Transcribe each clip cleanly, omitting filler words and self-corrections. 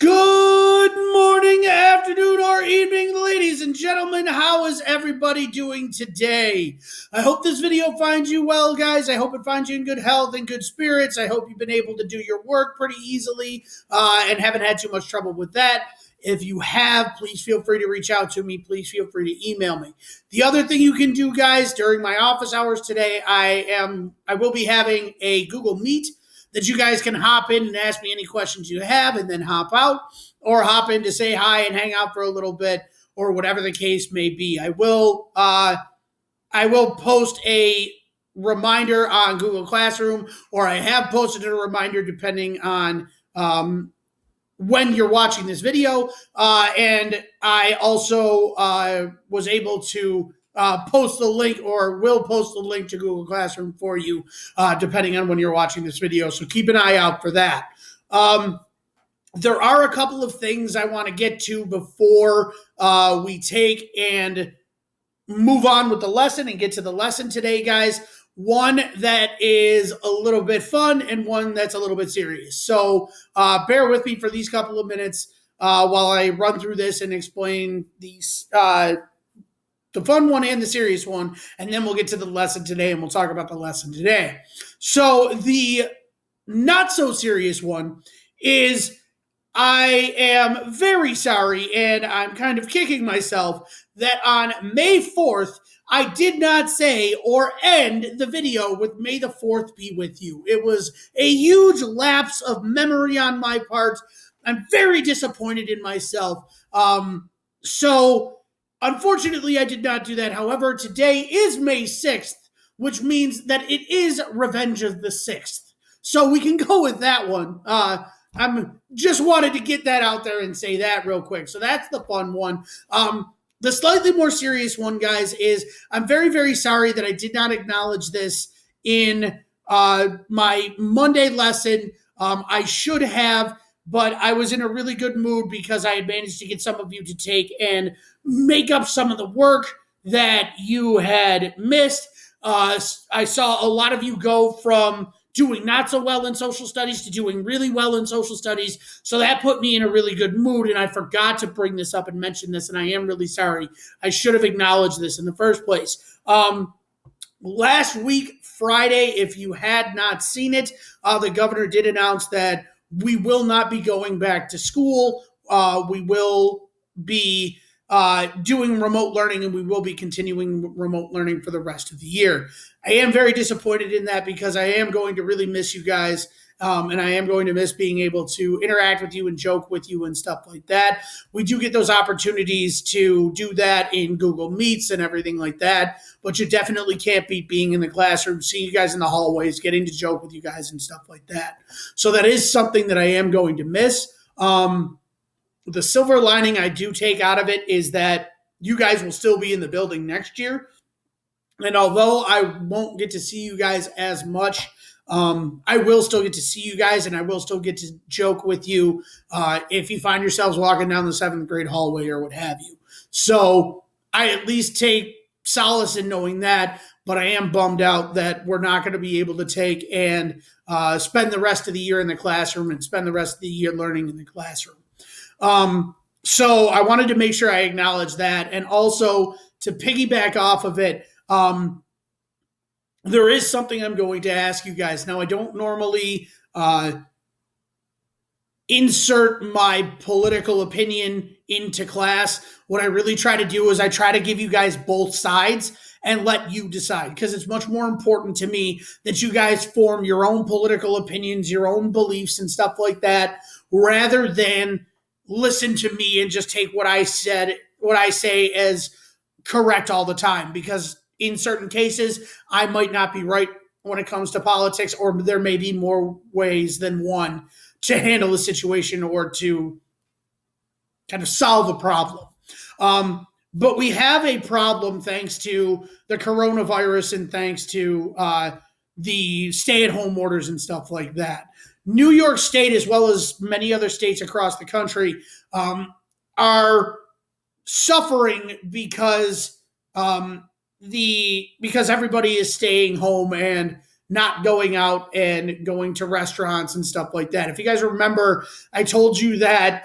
Good morning, afternoon, or evening, ladies and gentlemen. How is everybody doing today? I hope this video finds you well, guys. I hope it finds you in good health and good spirits. I hope you've been able to do your work pretty easily and haven't had too much trouble with that. If you have, please feel free to reach out to me. Please feel free to email me. The other thing you can do, guys, during my office hours today, I will be having a Google Meet that you guys can hop in and ask me any questions you have and then hop out, or hop in to say hi and hang out for a little bit, or whatever the case may be. I will post a reminder on Google Classroom, or I have posted a reminder depending on when you're watching this video. And I also was able to post the link, or will post the link to Google Classroom for you, depending on when you're watching this video. So keep an eye out for that. There are a couple of things I want to get to before we take and move on with the lesson and get to the lesson today, guys. One that is a little bit fun and one that's a little bit serious. So bear with me for these couple of minutes while I run through this and explain these the fun one and the serious one, and then we'll get to the lesson today and we'll talk about the lesson today. So the not so serious one is, I am very sorry, and I'm kind of kicking myself, that on May 4th, I did not say or end the video with "May the 4th be with you." It was a huge lapse of memory on my part. I'm very disappointed in myself. So unfortunately, I did not do that. However, today is May 6th, which means that it is Revenge of the 6th. So we can go with that one. I'm just wanted to get that out there and say that real quick. So that's the fun one. The slightly more serious one, guys, is I'm very, very sorry that I did not acknowledge this in my Monday lesson. I should have, but I was in a really good mood because I had managed to get some of you to take and make up some of the work that you had missed. I saw a lot of you go from doing not so well in social studies to doing really well in social studies. So that put me in a really good mood, and I forgot to bring this up and mention this, and I am really sorry. I should have acknowledged this in the first place. Last week, Friday, if you had not seen it, the governor did announce that we will not be going back to school. We will be doing remote learning, and we will be continuing remote learning for the rest of the year. I am very disappointed in that because I am going to really miss you guys, and I am going to miss being able to interact with you and joke with you and stuff like that. We do get those opportunities to do that in Google Meets and everything like that, but you definitely can't beat being in the classroom, seeing you guys in the hallways, getting to joke with you guys and stuff like that. So that is something that I am going to miss. The silver lining I do take out of it is that you guys will still be in the building next year. And although I won't get to see you guys as much, I will still get to see you guys, and I will still get to joke with you if you find yourselves walking down the 7th grade hallway or what have you. So I at least take solace in knowing that, but I am bummed out that we're not going to be able to take and spend the rest of the year in the classroom and spend the rest of the year learning in the classroom. So I wanted to make sure I acknowledge that, and also to piggyback off of it, there is something I'm going to ask you guys. Now, I don't normally insert my political opinion into class. What I really try to do is I try to give you guys both sides and let you decide, because it's much more important to me that you guys form your own political opinions, your own beliefs and stuff like that, rather than listen to me and just take what I say as correct all the time, because in certain cases, I might not be right when it comes to politics, or there may be more ways than one to handle a situation or to kind of solve a problem. But we have a problem thanks to the coronavirus and thanks to the stay-at-home orders and stuff like that. New York State, as well as many other states across the country, are suffering because everybody is staying home and not going out and going to restaurants and stuff like that. If you guys remember, I told you that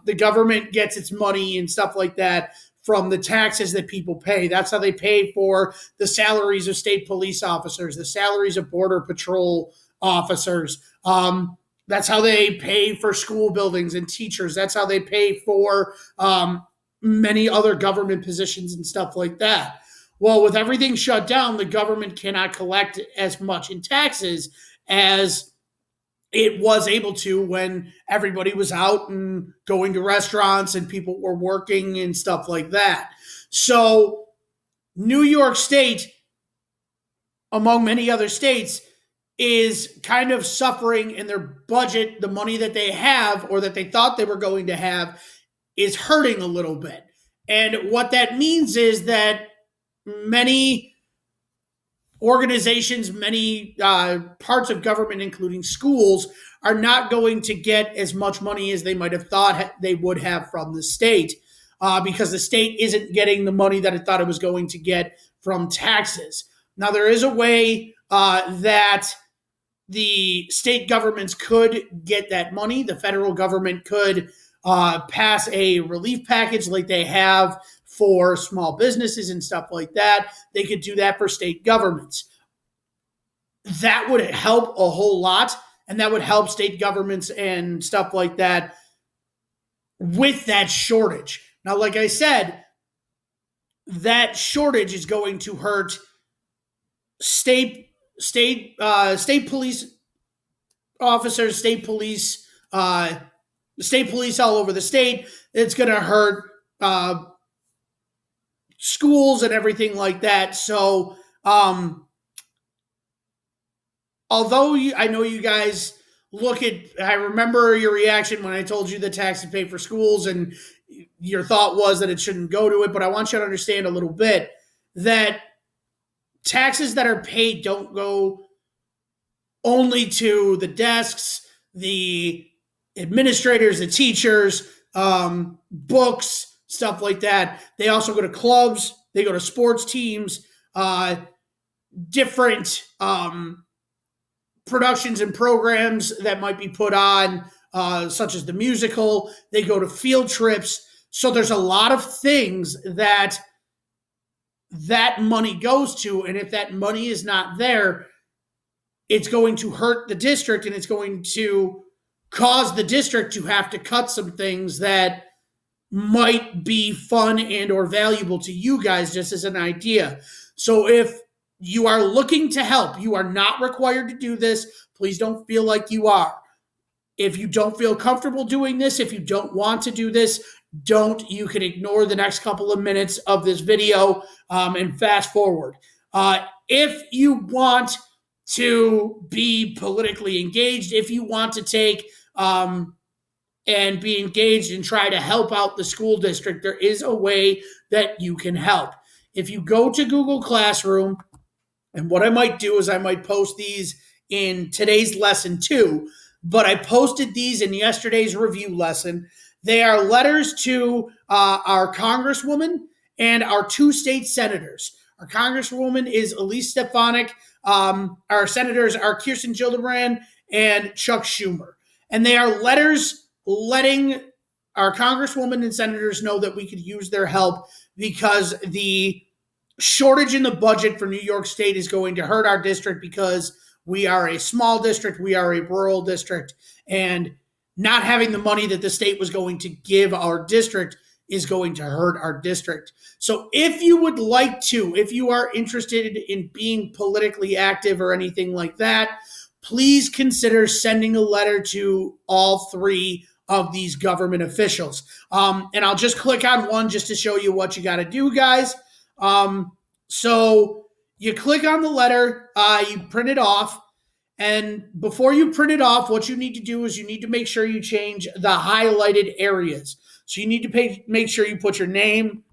the government gets its money and stuff like that from the taxes that people pay. That's how they pay for the salaries of state police officers, the salaries of border patrol officers. That's how they pay for school buildings and teachers. That's how they pay for many other government positions and stuff like that. Well, with everything shut down, the government cannot collect as much in taxes as it was able to when everybody was out and going to restaurants and people were working and stuff like that. So, New York State, among many other states, is kind of suffering in their budget. The money that they have or that they thought they were going to have is hurting a little bit. And what that means is that many organizations, many parts of government, including schools, are not going to get as much money as they might have thought they would have from the state because the state isn't getting the money that it thought it was going to get from taxes. Now, there is a way that the state governments could get that money. The federal government could pass a relief package like they have for small businesses and stuff like that. They could do that for state governments. That would help a whole lot, and that would help state governments and stuff like that with that shortage. Now, like I said, that shortage is going to hurt state police officers, state police all over the state. It's going to hurt schools and everything like that. So, although I know you guys I remember your reaction when I told you the taxes pay for schools, and your thought was that it shouldn't go to it. But I want you to understand a little bit that taxes that are paid don't go only to the desks, the administrators, the teachers, books, stuff like that. They also go to clubs. They go to sports teams, different productions and programs that might be put on, such as the musical. They go to field trips. So there's a lot of things that money goes to. And if that money is not there, it's going to hurt the district, and it's going to cause the district to have to cut some things that might be fun and or valuable to you guys, just as an idea. So if you are looking to help, you are not required to do this. Please don't feel like you are. If you don't feel comfortable doing this, if you don't want to do this, don't. You can ignore the next couple of minutes of this video and fast forward. If you want to be politically engaged, if you want to take and be engaged and try to help out the school district, there is a way that you can help. If you go to Google Classroom, and what I might do is I might post these in today's lesson too, but I posted these in yesterday's review lesson. They are letters to our Congresswoman and our two state senators. Our Congresswoman is Elise Stefanik. Our senators are Kirsten Gillibrand and Chuck Schumer. And they are letters letting our Congresswoman and senators know that we could use their help because the shortage in the budget for New York State is going to hurt our district because we are a small district, we are a rural district, and not having the money that the state was going to give our district is going to hurt our district. So if you would like to, if you are interested in being politically active or anything like that, please consider sending a letter to all three of these government officials. And I'll just click on one just to show you what you got to do, guys. So you click on the letter, you print it off. And before you print it off, what you need to do is you need to make sure you change the highlighted areas. So you need to make sure you put your name,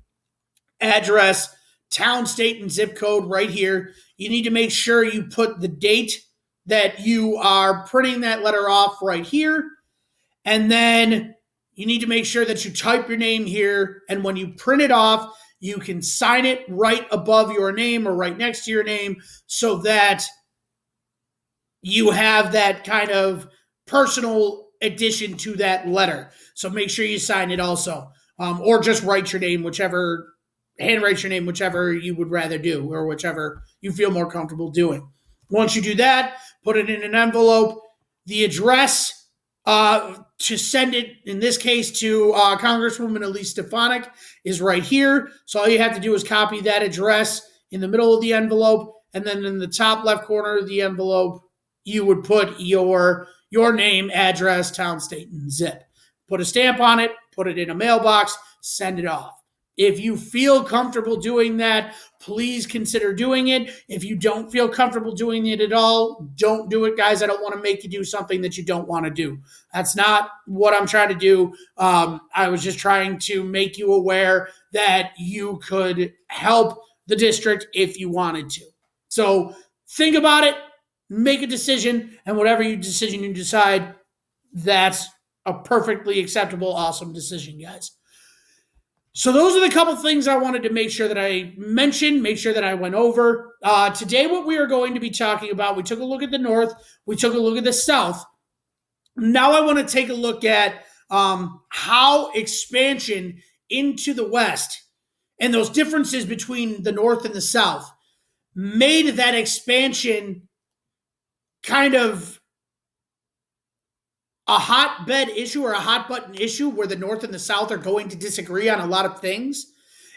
address, town, state, and zip code right here. You need to make sure you put the date that you are printing that letter off right here. And then you need to make sure that you type your name here. And when you print it off, you can sign it right above your name or right next to your name so that you have that kind of personal addition to that letter. So make sure you sign it also, or just write your name, handwrite your name, whichever you would rather do, or whichever you feel more comfortable doing. Once you do that, put it in an envelope. The address to send it, in this case, to Congresswoman Elise Stefanik is right here. So all you have to do is copy that address in the middle of the envelope, and then in the top left corner of the envelope, you would put your name, address, town, state, and zip. Put a stamp on it, put it in a mailbox, send it off. If you feel comfortable doing that, please consider doing it. If you don't feel comfortable doing it at all, don't do it, guys. I don't want to make you do something that you don't want to do. That's not what I'm trying to do. I was just trying to make you aware that you could help the district if you wanted to. So think about it, make a decision, and whatever decision you decide, that's a perfectly acceptable, awesome decision, guys. So those are the couple things I wanted to make sure that I mentioned, make sure that I went over. Today, what we are going to be talking about, we took a look at the North, we took a look at the South. Now I want to take a look at how expansion into the West and those differences between the North and the South made that expansion kind of a hotbed issue or a hot button issue where the North and the South are going to disagree on a lot of things.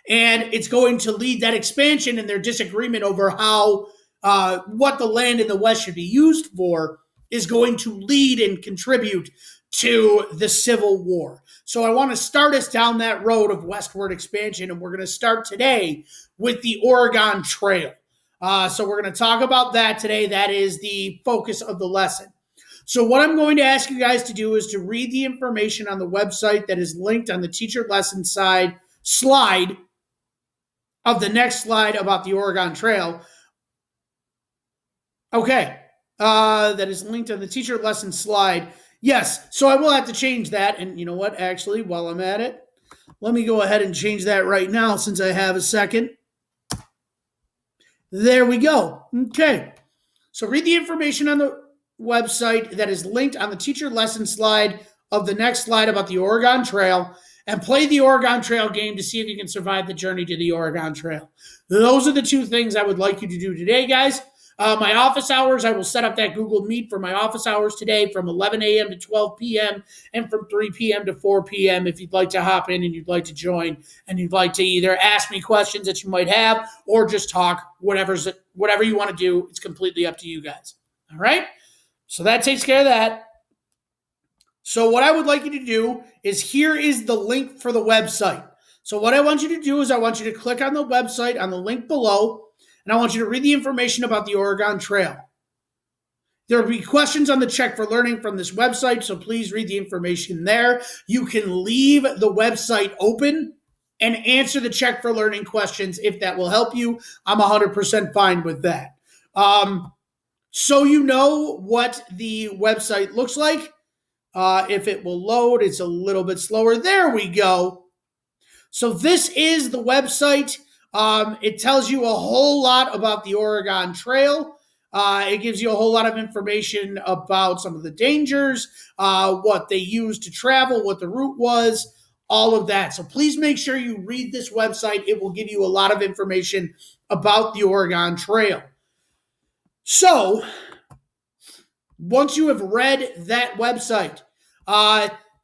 And it's going to lead that expansion and their disagreement over how what the land in the West should be used for is going to lead and contribute to the Civil War. So I want to start us down that road of westward expansion, and we're going to start today with the Oregon Trail. So we're going to talk about that today. That is the focus of the lesson. So what I'm going to ask you guys to do is to read the information on the website that is linked on the teacher lesson slide of the next slide about the Oregon Trail. Okay, that is linked on the teacher lesson slide. Yes, so I will have to change that. And you know what? Actually, while I'm at it, let me go ahead and change that right now since I have a second. There we go. Okay, so read the information on the website that is linked on the teacher lesson slide of the next slide about the Oregon Trail, and play the Oregon Trail game to see if you can survive the journey to the Oregon Trail. Those are the two things I would like you to do today, guys. My office hours, I will set up that Google Meet for my office hours today from 11 a.m. to 12 p.m. and from 3 p.m. to 4 p.m. if you'd like to hop in and you'd like to join and you'd like to either ask me questions that you might have or just talk, whatever you want to do. It's completely up to you guys. All right? So that takes care of that. So what I would like you to do is here is the link for the website. So what I want you to do is I want you to click on the website on the link below, and I want you to read the information about the Oregon Trail. There will be questions on the Check for Learning from this website, so please read the information there. You can leave the website open and answer the Check for Learning questions if that will help you. I'm 100% fine with that. So you know what the website looks like. If it will load, it's a little bit slower. There we go. So this is the website. It tells you a whole lot about the Oregon Trail. It gives you a whole lot of information about some of the dangers, what they used to travel, what the route was, all of that. So please make sure you read this website. It will give you a lot of information about the Oregon Trail. So once you have read that website,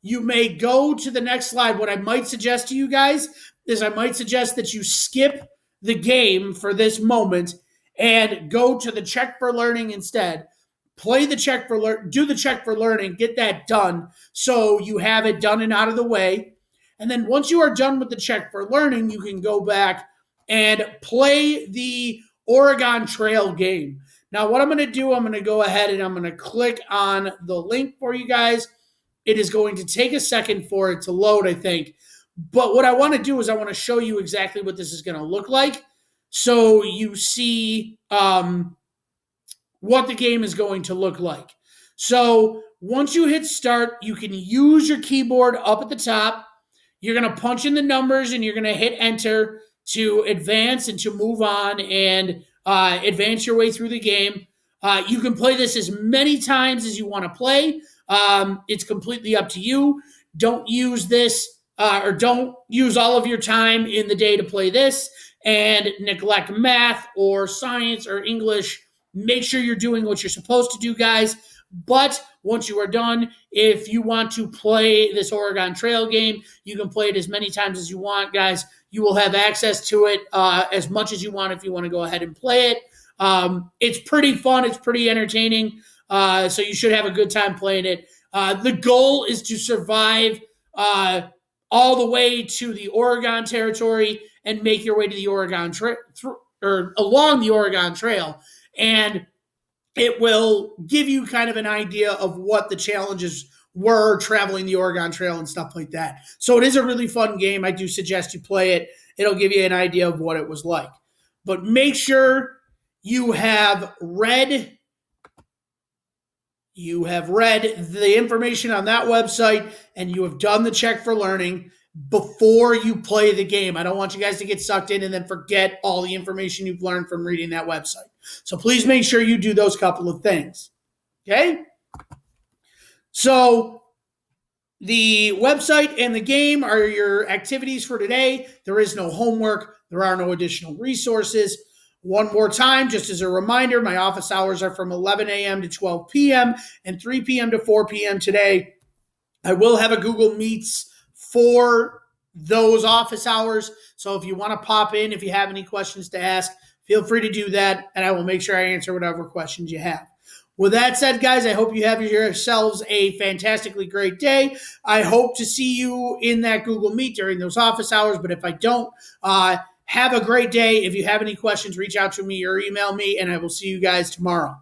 you may go to the next slide. What I might suggest to you guys is I might suggest that you skip the game for this moment and go to the Check for Learning instead. Do the Check for Learning, get that done so you have it done and out of the way. And then once you are done with the Check for Learning, you can go back and play the Oregon Trail game. Now, what I'm going to do, I'm going to go ahead and I'm going to click on the link for you guys. It is going to take a second for it to load, I think. But what I want to do is I want to show you exactly what this is going to look like so you see what the game is going to look like. So once you hit start, you can use your keyboard up at the top. You're going to punch in the numbers and you're going to hit enter to advance and to move on and advance your way through the game. You can play this as many times as you want to play. It's completely up to you. Don't use this or don't use all of your time in the day to play this and neglect math or science or English. Make sure you're doing what you're supposed to do, guys. But once you are done, if you want to play this Oregon Trail game, you can play it as many times as you want, guys. You will have access to it as much as you want if you want to go ahead and play it. It's pretty fun. It's pretty entertaining. So you should have a good time playing it. The goal is to survive all the way to the Oregon Territory and make your way to the Oregon Trail or along the Oregon Trail. And it will give you kind of an idea of what the challenges were traveling the Oregon Trail and stuff like that. So it is a really fun game. I do suggest you play it. It'll give you an idea of what it was like. But make sure you have read the information on that website and you have done the check for learning before you play the game. I don't want you guys to get sucked in and then forget all the information you've learned from reading that website. So please make sure you do those couple of things. Okay? So the website and the game are your activities for today. There is no homework. There are no additional resources. One more time, just as a reminder, my office hours are from 11 a.m. to 12 p.m. and 3 p.m. to 4 p.m. today. I will have a Google Meets for those office hours. So if you want to pop in, if you have any questions to ask, feel free to do that, and I will make sure I answer whatever questions you have. With that said, guys, I hope you have yourselves a fantastically great day. I hope to see you in that Google Meet during those office hours, but if I don't, have a great day. If you have any questions, reach out to me or email me, and I will see you guys tomorrow.